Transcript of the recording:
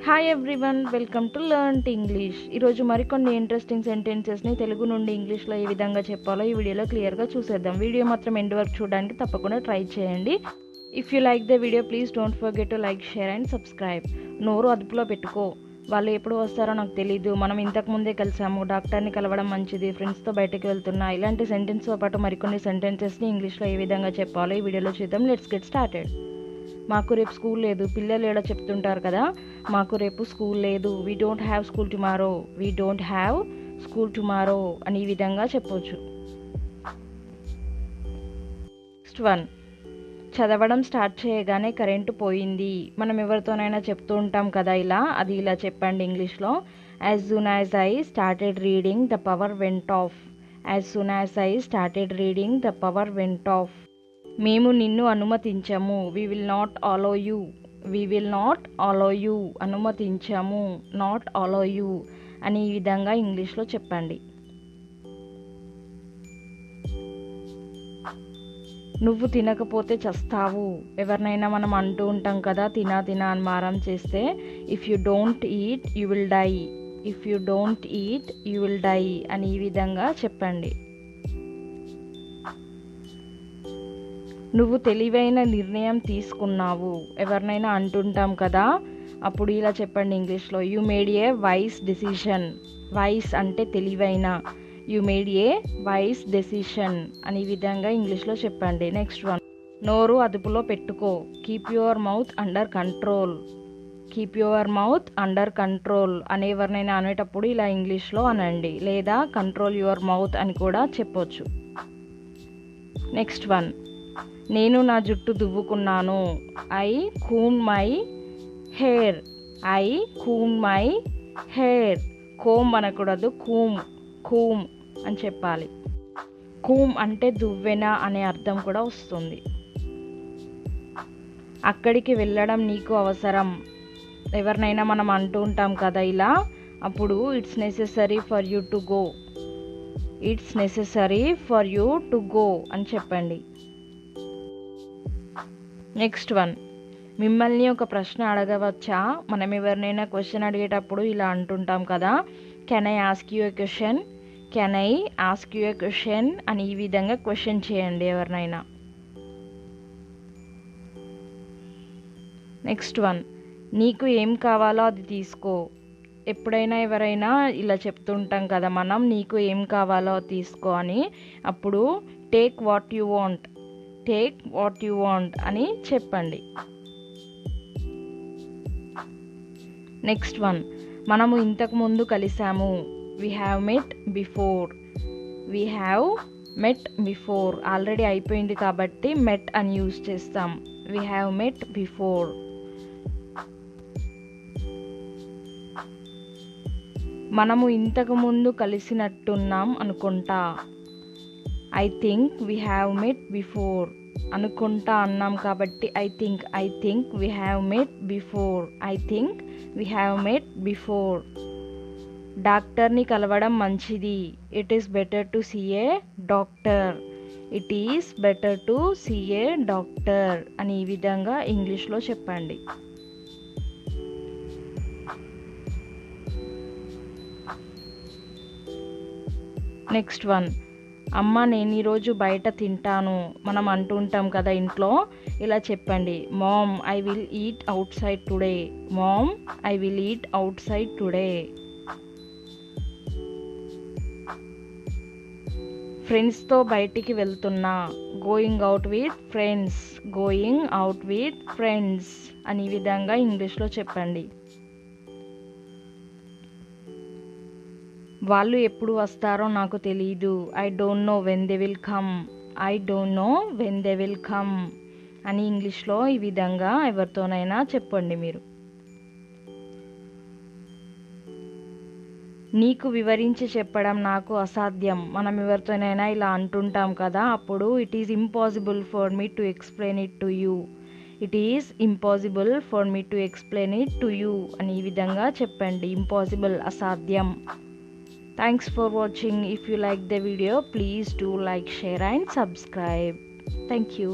Hi everyone, welcome to learn English. ఈరోజు మరికొన్ని interesting సెంటెన్సెస్ని Telugu నుండి ఇంగ్లీష్లో ఏ విధంగా చెప్పాలో ఈ వీడియోలో క్లియర్గా చూసేద్దాం. వీడియో మాత్రం ఎండ్ వరకు చూడడానికి తప్పకుండా ట్రై చేయండి. If you like the video please don't forget to like, share and subscribe. నోరు అదుపులో పెట్టుకో. వాళ్ళు ఎప్పుడు వస్తారో నాకు తెలీదు, మనం ఇంతకుముందే కలిసాము, డాక్టర్ని కలవడం మంచిది, ఫ్రెండ్స్తో బయటకు వెళ్తున్నా, ఇలాంటి సెంటెన్స్తో పాటు మరికొన్ని సెంటెన్సెస్ని ఇంగ్లీష్లో ఏ విధంగా చెప్పాలో ఈ వీడియోలో చూద్దాం. Let's get started. మాకు రేపు స్కూల్ లేదు. పిల్లలు ఏడా చెప్తుంటారు కదా, మాకు రేపు స్కూల్ లేదు. We don't have school tomorrow. We don't have school tomorrow అని ఈ విధంగా చెప్పొచ్చు. నెక్స్ట్ వన్, చదవడం స్టార్ట్ చేయగానే కరెంటు పోయింది. మనం ఎవరితోనైనా చెప్తూ ఉంటాం కదా ఇలా, అది ఇలా చెప్పండి ఇంగ్లీష్లో. As soon as I started reading the power went off. As soon as I started reading the power went off. మేము నిన్ను అనుమతించము. We will not allow you. We will not allow you. అనుమతించము, నాట్ అలో యూ అని ఈ విధంగా ఇంగ్లీష్లో చెప్పండి. నువ్వు తినకపోతే చస్తావు. ఎవరినైనా మనం అంటూ ఉంటాం కదా, తినా తినా అని మారం చేస్తే. If you don't eat you will die. If you don't eat you will die అని ఈ విధంగా చెప్పండి. నువ్వు తెలివైన నిర్ణయం తీసుకున్నావు. ఎవరినైనా అంటుంటాం కదా, అప్పుడు ఇలా చెప్పండి ఇంగ్లీష్లో. You made a wise decision. Wise అంటే తెలివైన. You made a wise decision అని ఈ విధంగా ఇంగ్లీష్లో చెప్పండి. నెక్స్ట్ వన్, నోరు అదుపులో పెట్టుకో. Keep your mouth under control. Keep your mouth under control అని ఎవరినైనా అనేటప్పుడు ఇలా ఇంగ్లీష్లో అనండి, లేదా కంట్రోల్ యువర్ మౌత్ అని కూడా చెప్పొచ్చు. నెక్స్ట్ వన్, నేను నా జుట్టు దువ్వుకున్నాను. I comb my hair. I comb my hair. Comb అనకూడదు, కూమ్. కూమ్ అని చెప్పాలి. కూమ్ అంటే దువ్వెన అనే అర్థం కూడా వస్తుంది. అక్కడికి వెళ్ళడం నీకు అవసరం. ఎవరినైనా మనం అంటూ ఉంటాం కదా ఇలా, అప్పుడు it's necessary for you to go. It's necessary for you to go అని చెప్పండి. నెక్స్ట్ వన్, మిమ్మల్ని ఒక ప్రశ్న అడగవచ్చా. మనం ఎవరినైనా క్వశ్చన్ అడిగేటప్పుడు ఇలా అంటుంటాం కదా, can I ask you a question. Can I ask you a question అని ఈ విధంగా క్వశ్చన్ చేయండి ఎవరినైనా. నెక్స్ట్ వన్, నీకు ఏం కావాలో అది తీసుకో. ఎప్పుడైనా ఎవరైనా ఇలా చెప్తుంటాం కదా మనం, నీకు ఏం కావాలో తీసుకో అని, అప్పుడు take what you want. Take what you want అని చెప్పండి. నెక్స్ట్ వన్, మనము ఇంతకు ముందు కలిసాము. We have met before. We have met before. Already అయిపోయింది కాబట్టి మెట్ అని యూజ్ చేస్తాం. We have met before. మనము ఇంతకు ముందు కలిసినట్టున్నాం అనుకుంటా. I think we have met before. అనుకుంటా అన్నాం కాబట్టి I think we have met before. I think we have met before. డాక్టర్ని కలవడం మంచిది. It is better to see a doctor. It is better to see a doctor అని ఈ విధంగా ఇంగ్లీష్లో చెప్పండి. నెక్స్ట్ వన్, అమ్మ నేను ఈరోజు బయట తింటాను. మనం అంటూ ఉంటాం కదా ఇంట్లో, ఇలా చెప్పండి. Mom I will eat out side today. Mom I will eat out side today. ఫ్రెండ్స్తో బయటికి వెళ్తున్నా. Going out with friends. Going out with friends అని ఈ విధంగా ఇంగ్లీష్లో చెప్పండి. వాళ్ళు ఎప్పుడు వస్తారో నాకు తెలీదు. I don't know when they will come. I don't know when they will come అని ఇంగ్లీష్లో ఈ విధంగా ఎవరితోనైనా చెప్పండి మీరు. నీకు వివరించి చెప్పడం నాకు అసాధ్యం. మనం ఎవరితోనైనా ఇలా అంటుంటాం కదా, అప్పుడు it is impossible for me to explain it to you. It is impossible for me to explain it to you అని ఈ విధంగా చెప్పండి. ఇంపాసిబుల్, అసాధ్యం. Thanks for watching. If you like the video, please do like, share and subscribe. Thank you.